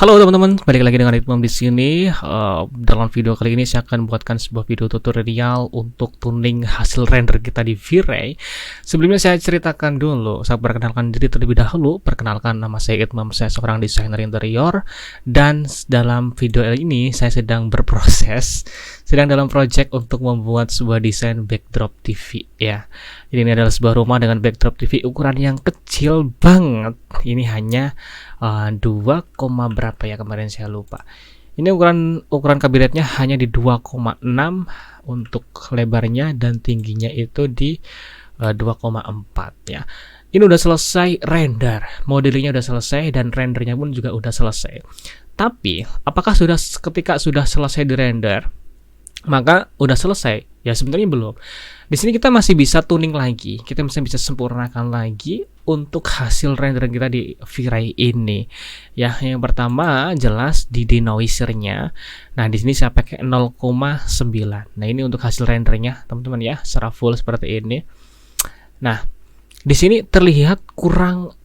Halo teman-teman, balik lagi dengan Ritmam di sini. Dalam video kali ini saya akan buatkan sebuah video tutorial untuk tuning hasil render kita di V-Ray. Sebelumnya saya ceritakan dulu, saya perkenalkan diri terlebih dahulu. Perkenalkan, nama saya Ritmam, saya seorang desainer interior. Dan dalam video ini saya sedang dalam project untuk membuat sebuah desain backdrop TV ya. Jadi ini adalah sebuah rumah dengan backdrop TV ukuran yang kecil banget. Ini hanya 2, berapa ya kemarin saya lupa. Ini ukuran kabinetnya hanya di 2,6 untuk lebarnya dan tingginya itu di 2,4 ya. Ini udah selesai render, modelingnya udah selesai dan rendernya pun juga udah selesai. Tapi apakah ketika sudah selesai di render maka udah selesai? Ya sebenarnya belum. Di sini kita masih bisa tuning lagi, kita masih bisa sempurnakan lagi untuk hasil render kita di V-Ray ini. Ya, yang pertama jelas di denoisernya. Nah, di sini saya pakai 0,9. Nah, ini untuk hasil rendernya, teman-teman ya, secara full seperti ini. Nah, di sini terlihat kurang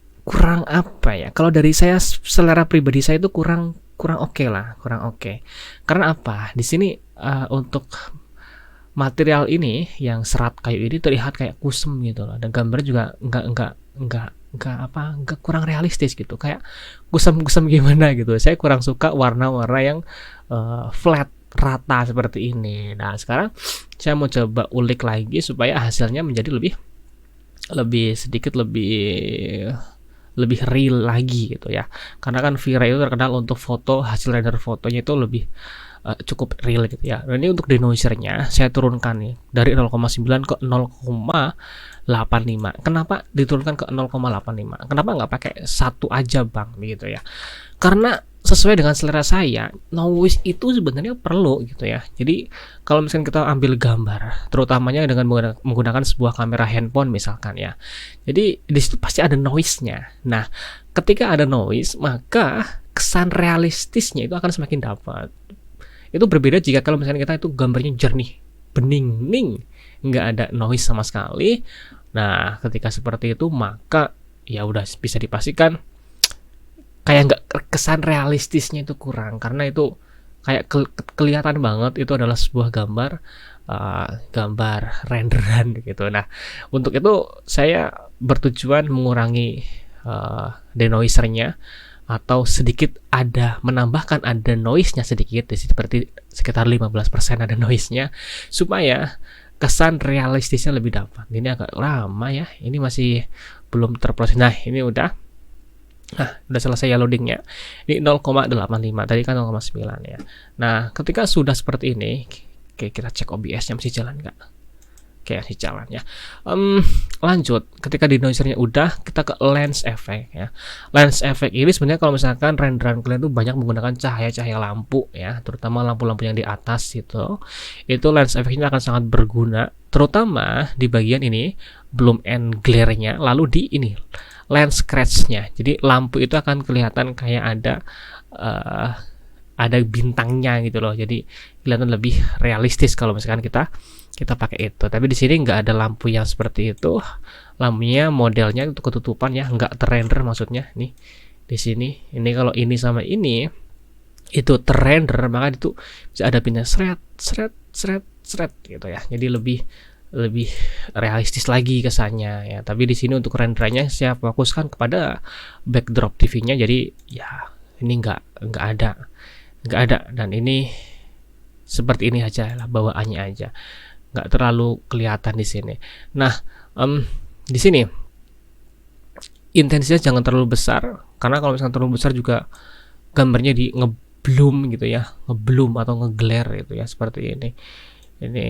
apa ya? Kalau dari saya, selera pribadi saya itu kurang oke lah, kurang oke. Karena apa? Di sini untuk material ini yang serat kayu ini terlihat kayak kusem gitu loh, dan gambar juga enggak kurang realistis gitu, kayak kusem gimana gitu. Saya kurang suka warna-warna yang flat rata seperti ini. Nah, sekarang saya mau coba ulik lagi supaya hasilnya menjadi lebih real lagi gitu ya, karena kan V-Ray itu terkenal untuk foto, hasil render fotonya itu lebih cukup real gitu ya. Dan ini untuk denoisernya saya turunkan nih dari 0,9 ke 0,85. Kenapa diturunkan ke 0,85? Kenapa nggak pakai 1 aja bang begitu ya? Karena sesuai dengan selera saya, noise itu sebenarnya perlu gitu ya. Jadi kalau misalkan kita ambil gambar, terutamanya dengan menggunakan sebuah kamera handphone misalkan ya, jadi di situ pasti ada noise-nya. Nah, ketika ada noise, maka kesan realistisnya itu akan semakin dapat. Itu berbeda jika kalau misalnya kita itu gambarnya jernih, bening, nggak ada noise sama sekali. Nah, ketika seperti itu maka ya udah bisa dipastikan kayak nggak, kesan realistisnya itu kurang, karena itu kayak kelihatan banget itu adalah sebuah gambar renderan gitu. Nah, untuk itu saya bertujuan mengurangi denoisernya, atau sedikit menambahkan ada noise-nya sedikit, seperti sekitar 15% ada noise-nya, supaya kesan realistisnya lebih dapat. Ini agak lama ya, ini masih belum terproses. Nah, ini udah selesai ya loadingnya. Ini 0,85, tadi kan 0,9 ya. Nah, ketika sudah seperti ini, oke, kita cek OBS-nya masih jalan nggak? Oke, masih jalan ya. Lanjut, ketika denoisernya udah, kita ke lens effect ya. Lens effect ini sebenarnya kalau misalkan renderan kalian tuh banyak menggunakan cahaya lampu ya, terutama lampu-lampu yang di atas itu lens effect-nya akan sangat berguna, terutama di bagian ini bloom and glare-nya, lalu di ini lens scratch-nya. Jadi lampu itu akan kelihatan kayak ada bintangnya gitu loh. Jadi kelihatan lebih realistis kalau misalkan kita pakai itu. Tapi di sini nggak ada lampu yang seperti itu. Lampunya modelnya itu ketutupan ya, nggak terrender maksudnya. Nih di sini, ini kalau ini sama ini itu terrender, maka itu bisa ada bintang seret gitu ya. Jadi lebih realistis lagi kesannya ya. Tapi di sini untuk renderannya saya fokuskan kepada backdrop TV-nya. Jadi ya ini nggak ada, dan ini seperti ini aja lah bawaannya aja, nggak terlalu kelihatan di sini. Nah, di sini intensitas jangan terlalu besar, karena kalau misalnya terlalu besar juga gambarnya di ngebloom gitu ya, ngebloom atau ngeglare gitu ya, seperti ini. Ini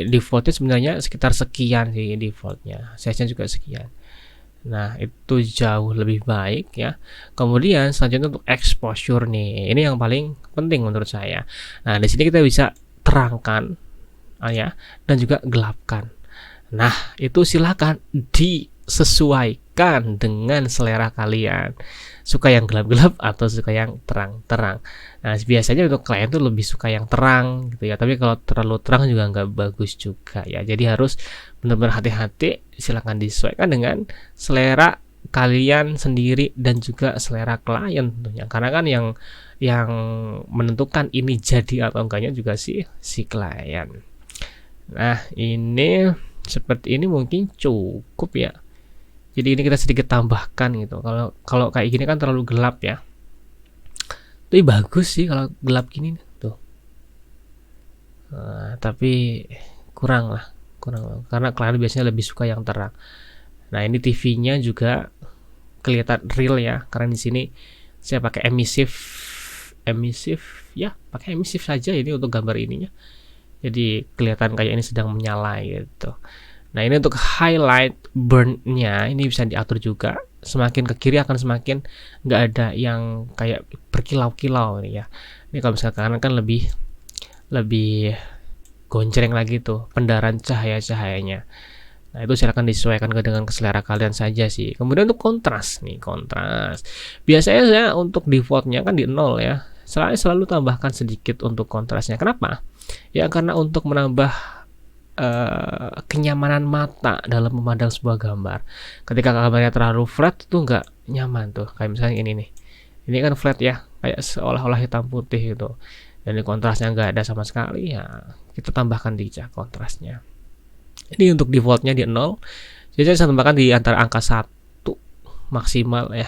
defaultnya sebenarnya sekitar sekian sih, defaultnya size-nya juga sekian. Nah, itu jauh lebih baik ya. Kemudian selanjutnya untuk exposure nih, ini yang paling penting menurut saya. Nah, di sini kita bisa terangkan ya, dan juga gelapkan. Nah, itu silakan disesuaikan dengan selera kalian. Suka yang gelap-gelap atau suka yang terang-terang. Nah, biasanya untuk klien tuh lebih suka yang terang gitu ya. Tapi kalau terlalu terang juga nggak bagus juga ya. Jadi harus benar-benar hati-hati. Silakan disesuaikan dengan selera kalian sendiri dan juga selera klien tentunya, karena kan yang menentukan ini jadi atau enggaknya juga si klien. Nah, ini seperti ini mungkin cukup ya. Jadi ini kita sedikit tambahkan gitu. Kalau kayak gini kan terlalu gelap ya. Tapi bagus sih kalau gelap gini tuh. Tapi kurang karena klien biasanya lebih suka yang terang. Nah, ini TV-nya juga kelihatan real ya, karena di sini saya pakai emisif ya, pakai emisif saja ini untuk gambar ininya. Jadi kelihatan kayak ini sedang menyala gitu. Nah, ini untuk highlight burn-nya ini bisa diatur juga. Semakin ke kiri akan semakin nggak ada yang kayak berkilau-kilau ya. Ini kalau misalkan kanan kan lebih gonceng lagi tuh pendarahan cahaya-cahayanya. Nah, itu silakan disesuaikan dengan selera kalian saja sih. Kemudian untuk kontras nih, kontras. Biasanya saya untuk defaultnya kan di 0 ya. Selalu tambahkan sedikit untuk kontrasnya. Kenapa? Ya karena untuk menambah kenyamanan mata dalam memandang sebuah gambar. Ketika gambarnya terlalu flat tuh nggak nyaman tuh. Kayak misalnya ini nih. Ini kan flat ya, kayak seolah-olah hitam putih gitu. Dan kontrasnya nggak ada sama sekali ya. Kita tambahkan dikit kontrasnya. Ini untuk defaultnya di 0. Jadi saya tambahkan di antara angka 1 maksimal ya.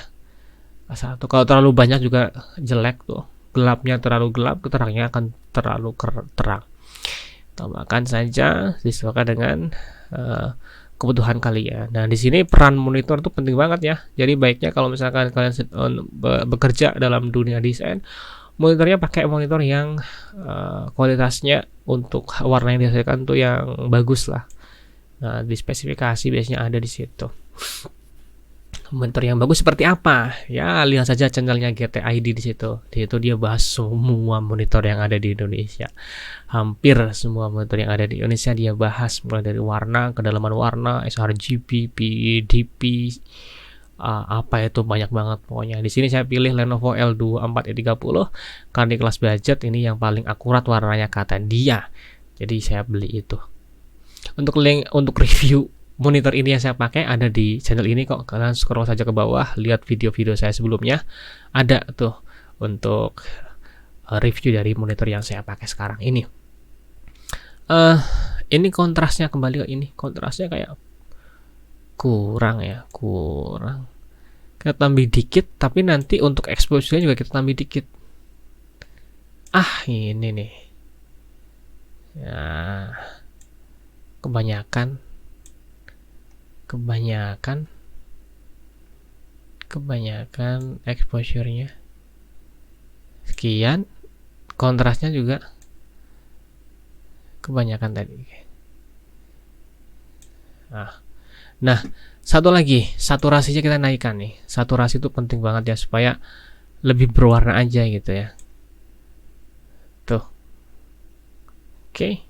1. Kalau terlalu banyak juga jelek tuh. Gelapnya terlalu gelap, terangnya akan terlalu terang. Tambahkan saja disesuaikan dengan kebutuhan kalian. Nah, di sini peran monitor itu penting banget ya. Jadi baiknya kalau misalkan kalian bekerja dalam dunia desain, monitornya pakai monitor yang kualitasnya untuk warna yang dihasilkan tuh yang bagus lah. Nah, di spesifikasi biasanya ada di situ. Monitor yang bagus seperti apa? Ya, lihat saja channelnya GTID di situ. Di situ dia bahas semua monitor yang ada di Indonesia. Hampir semua monitor yang ada di Indonesia dia bahas, mulai dari warna, kedalaman warna, sRGB, PDP, apa itu banyak banget pokoknya. Di sini saya pilih Lenovo L24E30 karena di kelas budget ini yang paling akurat warnanya kata dia. Jadi saya beli itu. Untuk link untuk review monitor ini yang saya pakai ada di channel ini kok. Kalian scroll saja ke bawah, lihat video-video saya sebelumnya. Ada tuh untuk review dari monitor yang saya pakai sekarang ini. Ini kontrasnya kembali ke ini. Kontrasnya kayak kurang ya, kurang. Kita tambah dikit, tapi nanti untuk exposure-nya juga kita tambah dikit. Ini nih. Ya, kebanyakan exposure-nya sekian, kontrasnya juga kebanyakan tadi. Nah, satu lagi, saturasinya kita naikkan nih. Saturasi itu penting banget ya supaya lebih berwarna aja gitu ya. Tuh. Oke.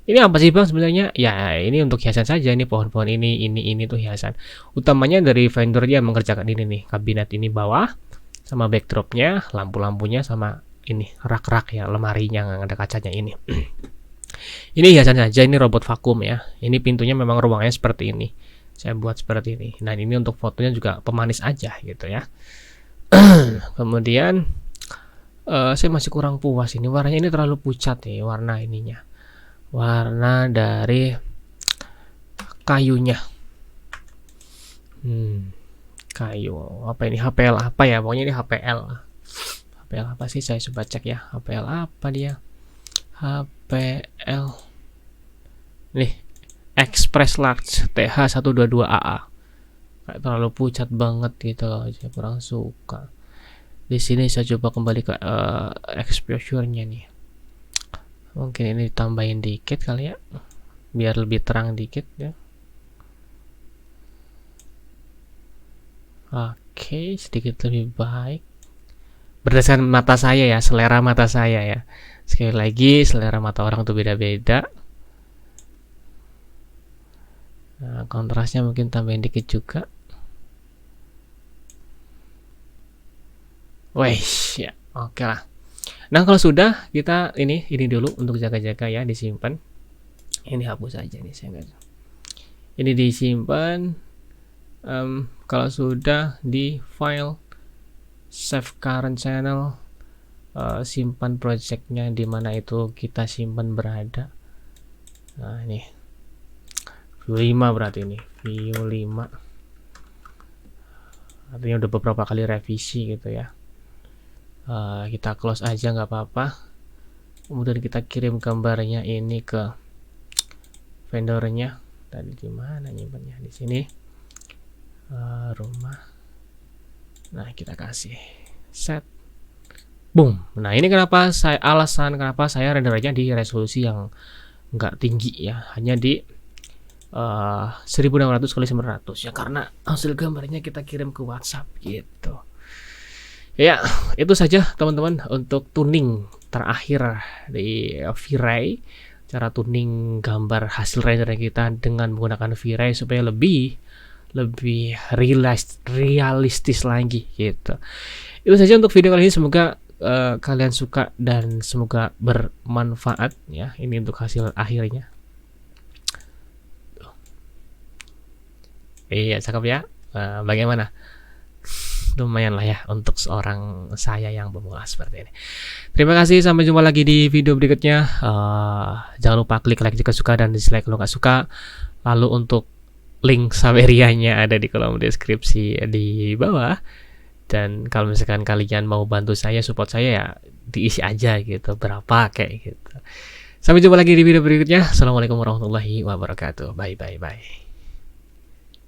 Ini apa sih Bang sebenarnya? Ya, ini untuk hiasan saja. Ini pohon-pohon ini tuh hiasan. Utamanya dari vendor dia mengerjakan ini nih, kabinet ini bawah sama backdropnya, lampu-lampunya sama ini rak-rak ya, lemarinya yang ada kacanya ini. Ini hiasan saja, ini robot vakum ya. Ini pintunya memang ruangnya seperti ini. Saya buat seperti ini. Nah, ini untuk fotonya juga pemanis aja gitu ya. Kemudian saya masih kurang puas ini warnanya, ini terlalu pucat nih warna ininya. Warna dari kayunya. Kayu apa ini? HPL apa ya? Pokoknya ini HPL. HPL apa sih? Saya coba cek ya. HPL apa dia? HPL. Nih, Express Large TH122AA. Kayak terlalu pucat banget gitu loh. Saya kurang suka. Di sini saya coba kembali ke exposure-nya nih. Mungkin ini ditambahin dikit kali ya, biar lebih terang dikit ya. Oke, sedikit lebih baik berdasarkan mata saya ya, selera mata saya ya. Sekali lagi, selera mata orang tuh beda-beda. Nah, kontrasnya mungkin tambahin dikit juga. Wesh, ya, oke lah. Nah, kalau sudah, kita ini dulu untuk jaga-jaga ya, disimpan. Ini hapus aja nih, saya nggak. Ini disimpan. Kalau sudah di file save current channel, simpan projectnya di mana itu kita simpan berada. Nah ini view 5 berarti ini view 5, artinya udah beberapa kali revisi gitu ya. Kita close aja nggak apa-apa, kemudian kita kirim gambarnya ini ke vendornya. Tadi di mana nyimpannya? Di sini, rumah. Nah kita kasih set, boom. Nah ini kenapa alasan kenapa saya rendernya di resolusi yang nggak tinggi ya, hanya di 1600x900 ya, karena hasil gambarnya kita kirim ke WhatsApp gitu. Ya, itu saja teman-teman untuk tuning terakhir di V-Ray, cara tuning gambar hasil render kita dengan menggunakan V-Ray supaya lebih realistis lagi gitu. Itu saja untuk video kali ini, semoga kalian suka dan semoga bermanfaat ya. Ini untuk hasil akhirnya. Iya, cakep ya. Bagaimana? Lumayan lah ya untuk seorang saya yang pemula seperti ini. Terima kasih, sampai jumpa lagi di video berikutnya. Jangan lupa klik like jika suka dan dislike kalau nggak suka. Lalu untuk link Saberianya ada di kolom deskripsi di bawah. Dan kalau misalkan kalian mau bantu saya, support saya ya, diisi aja gitu berapa kayak gitu. Sampai jumpa lagi di video berikutnya. Assalamualaikum warahmatullahi wabarakatuh. Bye bye bye.